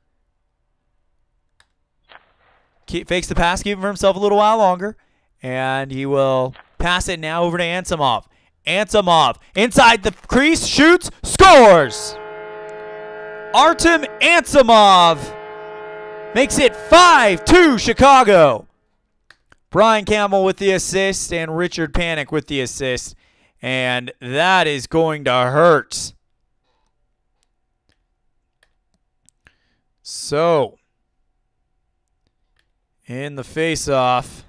fakes the pass, keeping for himself a little while longer. And he will pass it now over to Ansimov. Ansimov inside the crease, shoots, scores! Artem Ansimov makes it 5-2 Chicago. Brian Campbell with the assist and Richard Panik with the assist. And that is going to hurt. So, in the face-off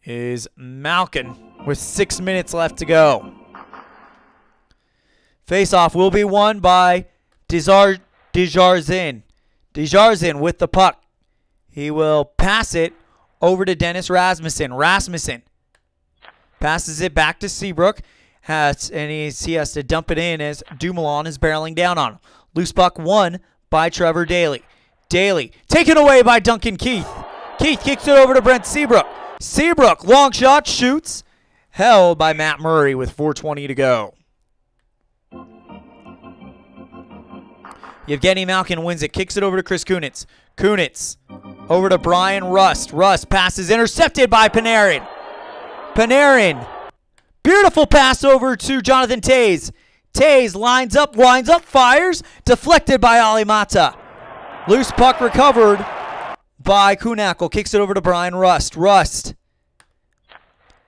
is Malkin with 6 minutes left to go. Face-off will be won by Desjardins. Desjardins with the puck. He will pass it over to Dennis Rasmussen. Rasmussen passes it back to Seabrook. And he has to dump it in as Dumoulin is barreling down on him. Loose puck won by Trevor Daley. Daley taken away by Duncan Keith. Keith kicks it over to Brent Seabrook. Seabrook, long shot, shoots. Held by Matt Murray with 4:20 to go. Yevgeny Malkin wins it. Kicks it over to Chris Kunitz. Kunitz over to Brian Rust. Rust passes intercepted by Panarin. Panarin. Beautiful pass over to Jonathan Tase. Tase lines up, winds up, fires. Deflected by Ali Mata. Loose puck recovered by Kuhnackel. Kicks it over to Brian Rust. Rust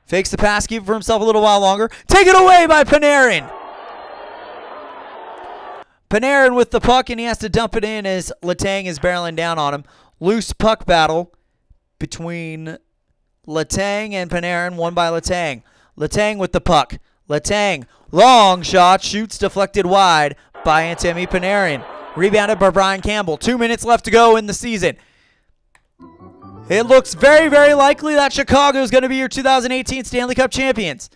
fakes the pass, keep it for himself a little while longer. Taken away by Panarin. Panarin with the puck, and he has to dump it in as Letang is barreling down on him. Loose puck battle between Letang and Panarin, won by Letang. Letang with the puck. Letang, long shot, shoots deflected wide by Antemi Panarin. Rebounded by Brian Campbell. 2 minutes left to go in the season. It looks very, very likely that Chicago is going to be your 2018 Stanley Cup champions.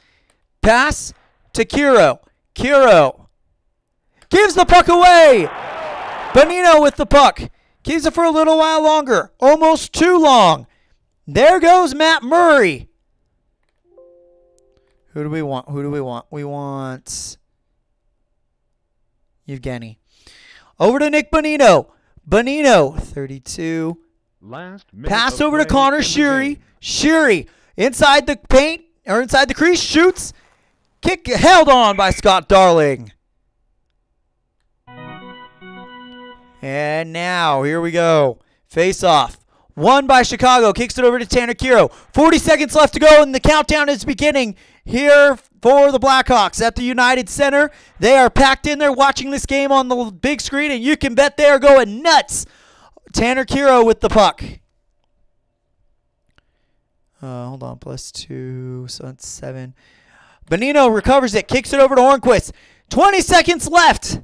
Pass to Kiro. Kiro gives the puck away. Bonino with the puck. Keeps it for a little while longer. Almost too long. There goes Matt Murray. Who do we want? Who do we want? We want Yevgeny. Over to Nick Bonino. Bonino, 32. Pass over to Connor Sheary. Sheary inside the paint, or inside the crease, shoots. Kick held on by Scott Darling. And now, here we go. Face off. Won by Chicago. Kicks it over to Tanner Kiro. 40 seconds left to go, and the countdown is beginning here for the Blackhawks at the United Center. They are packed in there watching this game on the big screen, and you can bet they are going nuts. Tanner Kiro with the puck. Hold on, +2, so it's 7. Bonino recovers it, kicks it over to Hornquist. 20 seconds left.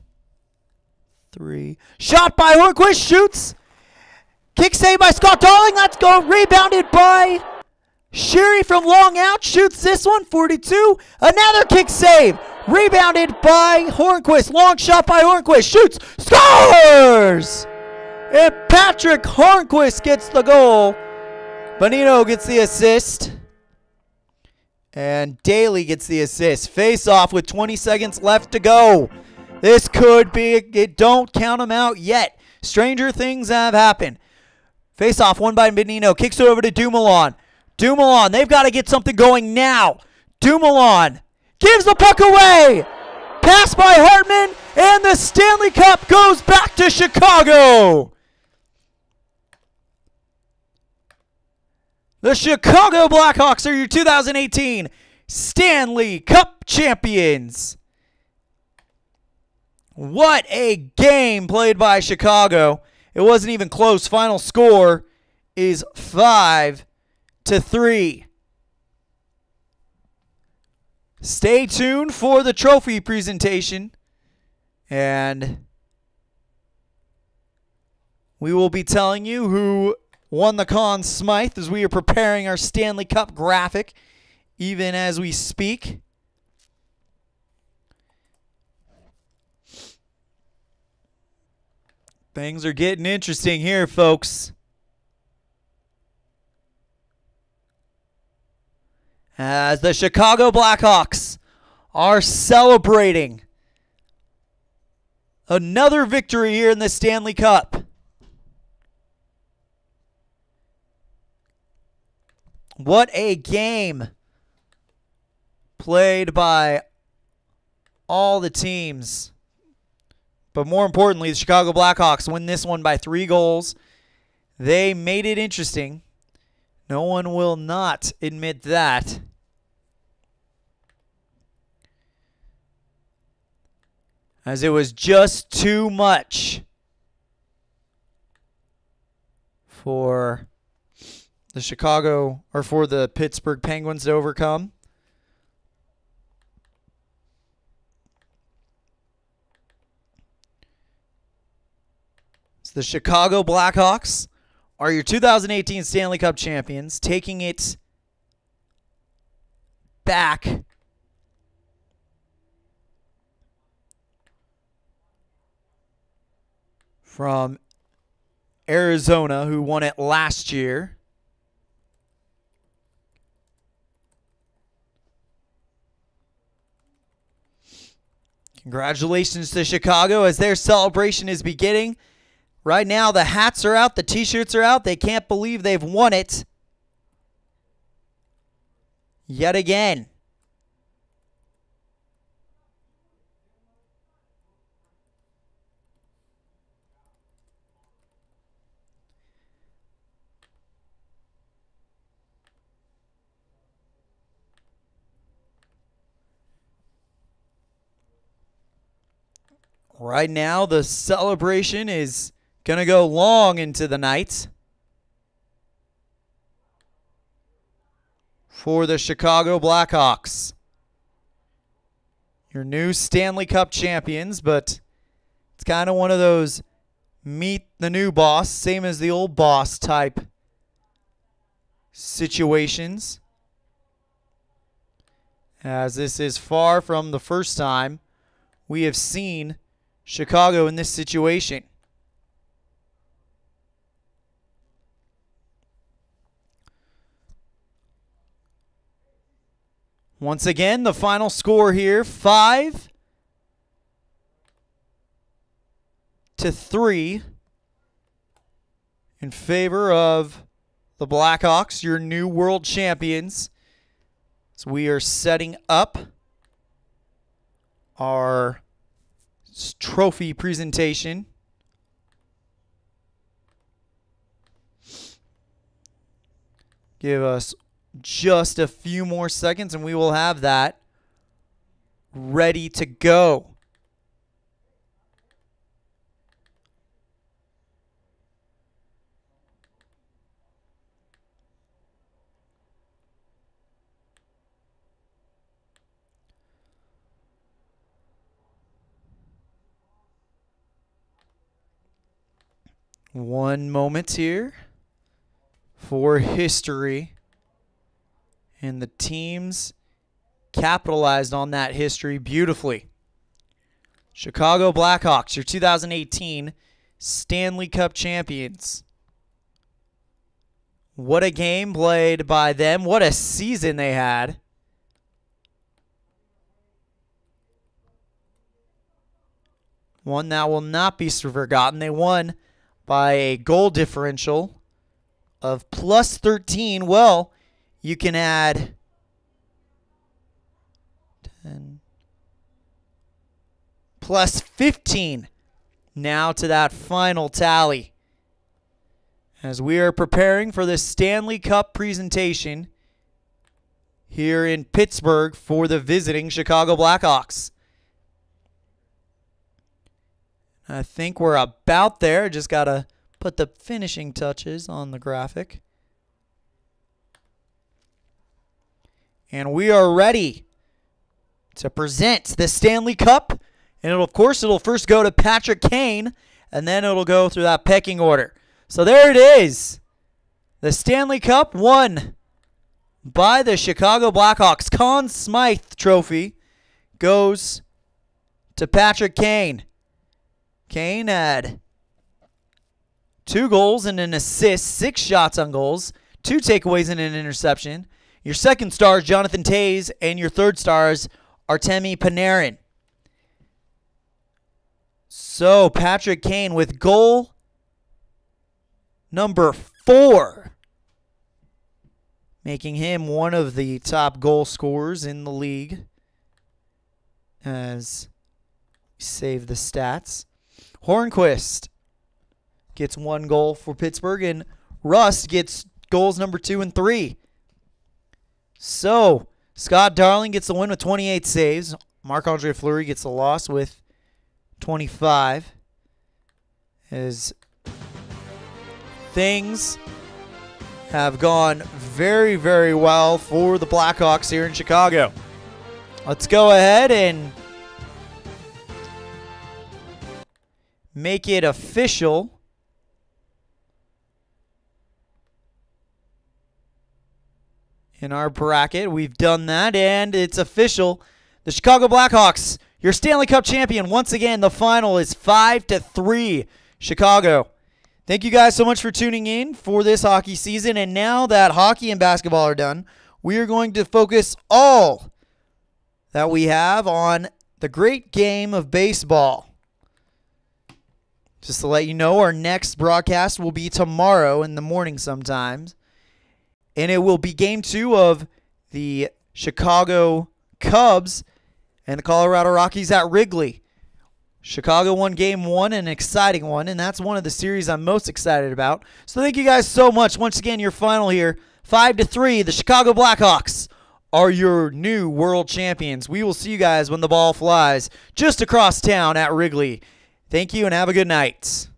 3. Shot by Hornquist, shoots. Kick save by Scott Darling. Let's go. Rebounded by Sheary from long out. Shoots this one, 42. Another kick save. Rebounded by Hornquist. Long shot by Hornquist. Shoots. Scores! And Patrick Hornquist gets the goal. Bonino gets the assist. And Daly gets the assist. Face off with 20 seconds left to go. This could be it. Don't count them out yet. Stranger things have happened. Face off, won by Bonino. Kicks it over to Dumoulin. Dumoulin, they've got to get something going now. Dumoulin gives the puck away. Pass by Hartman, and the Stanley Cup goes back to Chicago. The Chicago Blackhawks are your 2018 Stanley Cup champions. What a game played by Chicago. It wasn't even close. Final score is 5-3. Stay tuned for the trophy presentation, and we will be telling you who won the Conn Smythe as we are preparing our Stanley Cup graphic even as we speak. Things are getting interesting here, folks. As the Chicago Blackhawks are celebrating another victory here in the Stanley Cup. What a game played by all the teams. But more importantly, the Chicago Blackhawks win this one by 3 goals. They made it interesting. No one will not admit that. As it was just too much for the for the Pittsburgh Penguins to overcome. So the Chicago Blackhawks are your 2018 Stanley Cup champions, taking it back from Arizona, who won it last year. Congratulations to Chicago as their celebration is beginning. Right now, the hats are out, the t-shirts are out. They can't believe they've won it yet again. Right now, the celebration is going to go long into the night for the Chicago Blackhawks. Your new Stanley Cup champions, but it's kind of one of those meet the new boss, same as the old boss type situations. As this is far from the first time we have seen Chicago in this situation. Once again, the final score here, 5-3 in favor of the Blackhawks, your new world champions. So we are setting up our trophy presentation. Give us just a few more seconds and we will have that ready to go. One moment here for history. And the teams capitalized on that history beautifully. Chicago Blackhawks, your 2018 Stanley Cup champions. What a game played by them. What a season they had. One that will not be forgotten. They won by a goal differential of plus 13. Well, you can add 10 plus 15 now to that final tally. As we are preparing for the Stanley Cup presentation here in Pittsburgh for the visiting Chicago Blackhawks. I think we're about there. Just got to put the finishing touches on the graphic. And we are ready to present the Stanley Cup. And of course, it'll first go to Patrick Kane, and then it'll go through that pecking order. So there it is. The Stanley Cup won by the Chicago Blackhawks. Conn Smythe Trophy goes to Patrick Kane. Kane had 2 goals and an assist, 6 shots on goals, 2 takeaways and an interception. Your second star is Jonathan Tase, and your third star is Artemi Panarin. So Patrick Kane with goal number 4, making him one of the top goal scorers in the league. As we save the stats. Hornquist gets 1 goal for Pittsburgh, and Rust gets goals number 2 and 3. So, Scott Darling gets the win with 28 saves. Marc-Andre Fleury gets the loss with 25. As things have gone very, very well for the Blackhawks here in Chicago. Let's go ahead and make it official. In our bracket, we've done that, and it's official. The Chicago Blackhawks, your Stanley Cup champion. Once again, the final is 5-3 Chicago. Thank you guys so much for tuning in for this hockey season. And now that hockey and basketball are done, we are going to focus all that we have on the great game of baseball. Just to let you know, our next broadcast will be tomorrow in the morning sometimes. And it will be game 2 of the Chicago Cubs and the Colorado Rockies at Wrigley. Chicago won game 1, an exciting one, and that's one of the series I'm most excited about. So thank you guys so much. Once again, your final here, 5-3, the Chicago Blackhawks are your new world champions. We will see you guys when the ball flies just across town at Wrigley. Thank you and have a good night.